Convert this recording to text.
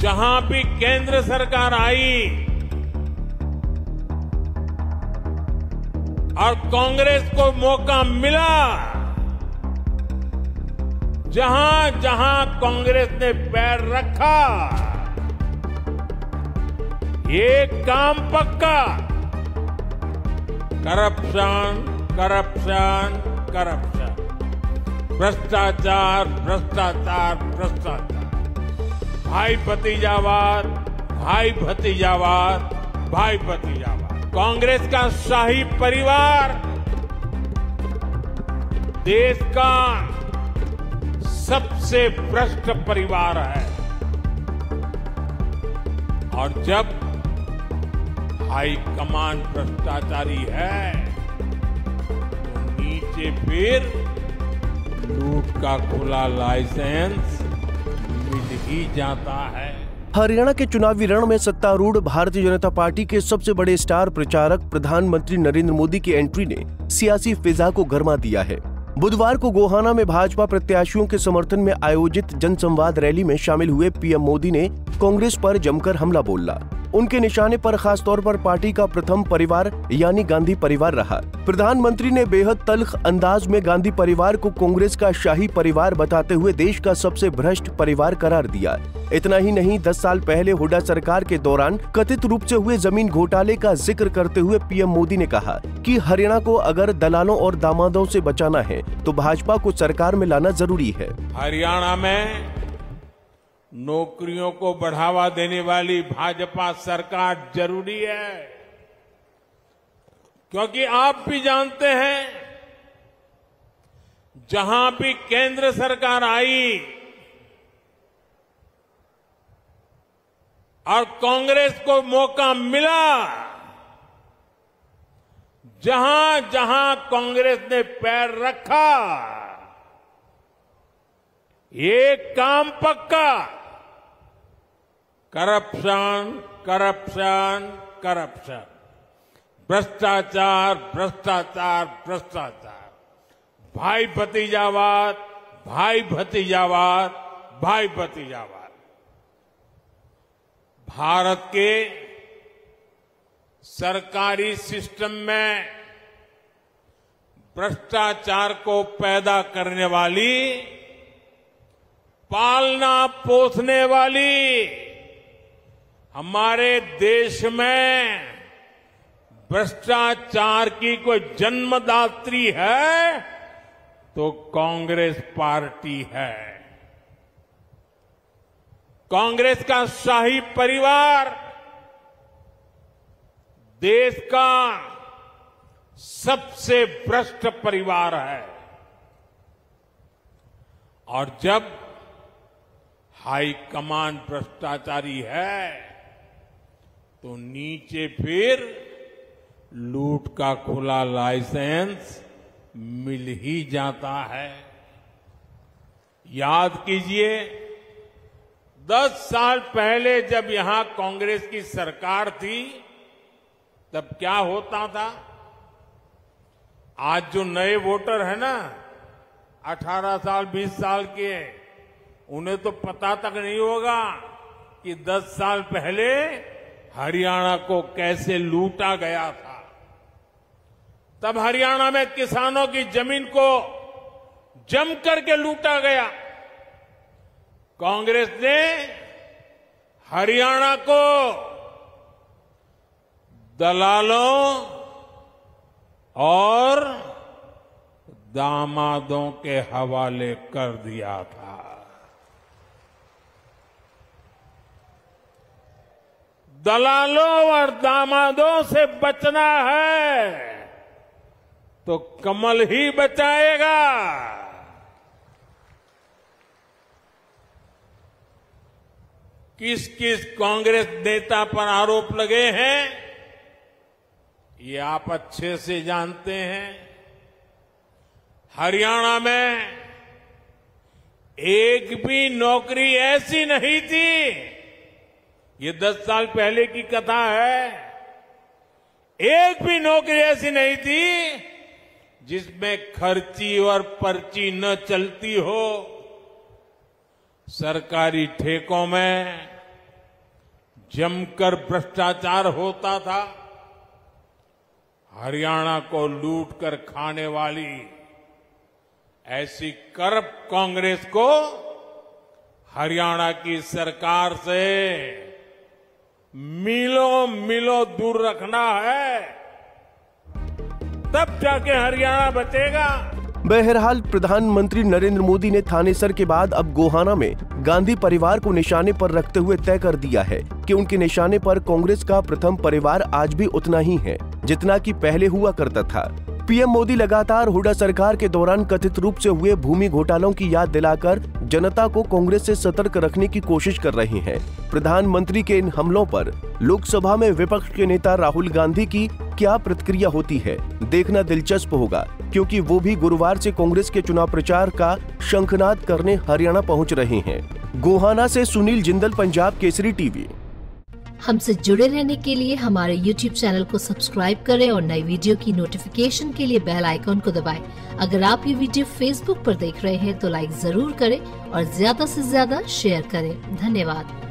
जहां भी केंद्र सरकार आई और कांग्रेस को मौका मिला, जहां जहां कांग्रेस ने पैर रखा, ये काम पक्का, करप्शन, करप्शन, करप्शन, भ्रष्टाचार, भ्रष्टाचार, भ्रष्टाचार, भाई भतीजावाद, भाई भतीजावाद, भाई भतीजावाद। कांग्रेस का शाही परिवार देश का सबसे भ्रष्ट परिवार है, और जब हाई कमान भ्रष्टाचारी है तो नीचे फिर लूट का खुला लाइसेंस मिल ही जाता है। हरियाणा के चुनावी रण में सत्तारूढ़ भारतीय जनता पार्टी के सबसे बड़े स्टार प्रचारक प्रधानमंत्री नरेंद्र मोदी की एंट्री ने सियासी फिजा को गरमा दिया है। बुधवार को गोहाना में भाजपा प्रत्याशियों के समर्थन में आयोजित जनसंवाद रैली में शामिल हुए पीएम मोदी ने कांग्रेस पर जमकर हमला बोला। उनके निशाने पर खास तौर पर पार्टी का प्रथम परिवार यानी गांधी परिवार रहा। प्रधानमंत्री ने बेहद तल्ख अंदाज में गांधी परिवार को कांग्रेस का शाही परिवार बताते हुए देश का सबसे भ्रष्ट परिवार करार दिया। इतना ही नहीं, 10 साल पहले हुड्डा सरकार के दौरान कथित रूप से हुए जमीन घोटाले का जिक्र करते हुए पीएम मोदी ने कहा कि हरियाणा को अगर दलालों और दामादों से बचाना है तो भाजपा को सरकार में लाना जरूरी है। हरियाणा में नौकरियों को बढ़ावा देने वाली भाजपा सरकार जरूरी है, क्योंकि आप भी जानते हैं जहां भी केंद्र सरकार आई और कांग्रेस को मौका मिला, जहां जहां कांग्रेस ने पैर रखा, ये काम पक्का, करप्शन, करप्शन, करप्शन, भ्रष्टाचार, भ्रष्टाचार, भ्रष्टाचार, भाई भतीजावाद, भाई भतीजावाद, भाई भतीजावाद। भारत के सरकारी सिस्टम में भ्रष्टाचार को पैदा करने वाली, पालना पोसने वाली, हमारे देश में भ्रष्टाचार की कोई जन्मदात्री है तो कांग्रेस पार्टी है। कांग्रेस का शाही परिवार देश का सबसे भ्रष्ट परिवार है, और जब हाई कमान भ्रष्टाचारी है तो नीचे फिर लूट का खुला लाइसेंस मिल ही जाता है। याद कीजिए, 10 साल पहले जब यहां कांग्रेस की सरकार थी तब क्या होता था। आज जो नए वोटर है ना, 18 साल 20 साल के, उन्हें तो पता तक नहीं होगा कि 10 साल पहले हरियाणा को कैसे लूटा गया था। तब हरियाणा में किसानों की जमीन को जम करके लूटा गया। कांग्रेस ने हरियाणा को दलालों और दामादों के हवाले कर दिया था। दलालों और दामादों से बचना है तो कमल ही बचाएगा। किस किस कांग्रेस नेता पर आरोप लगे हैं ये आप अच्छे से जानते हैं। हरियाणा में एक भी नौकरी ऐसी नहीं थी, ये 10 साल पहले की कथा है, एक भी नौकरी ऐसी नहीं थी जिसमें खर्ची और पर्ची न चलती हो। सरकारी ठेकों में जमकर भ्रष्टाचार होता था। हरियाणा को लूट कर खाने वाली ऐसी करप्ट कांग्रेस को हरियाणा की सरकार से मीलों मीलों दूर रखना है, तब जाके हरियाणा बचेगा। बहरहाल प्रधानमंत्री नरेंद्र मोदी ने थानेसर के बाद अब गोहाना में गांधी परिवार को निशाने पर रखते हुए तय कर दिया है कि उनके निशाने पर कांग्रेस का प्रथम परिवार आज भी उतना ही है जितना कि पहले हुआ करता था। पीएम मोदी लगातार हुड्डा सरकार के दौरान कथित रूप से हुए भूमि घोटालों की याद दिलाकर जनता को कांग्रेस से सतर्क रखने की कोशिश कर रहे हैं। प्रधानमंत्री के इन हमलों पर लोकसभा में विपक्ष के नेता राहुल गांधी की क्या प्रतिक्रिया होती है, देखना दिलचस्प होगा, क्योंकि वो भी गुरुवार से कांग्रेस के चुनाव प्रचार का शंखनाद करने हरियाणा पहुंच रहे हैं। गोहाना से सुनील जिंदल, पंजाब केसरी टीवी। हमसे जुड़े रहने के लिए हमारे YouTube चैनल को सब्सक्राइब करें और नई वीडियो की नोटिफिकेशन के लिए बेल आइकॉन को दबाएं। अगर आप ये वीडियो Facebook पर देख रहे हैं तो लाइक जरूर करें और ज्यादा से ज्यादा शेयर करें। धन्यवाद।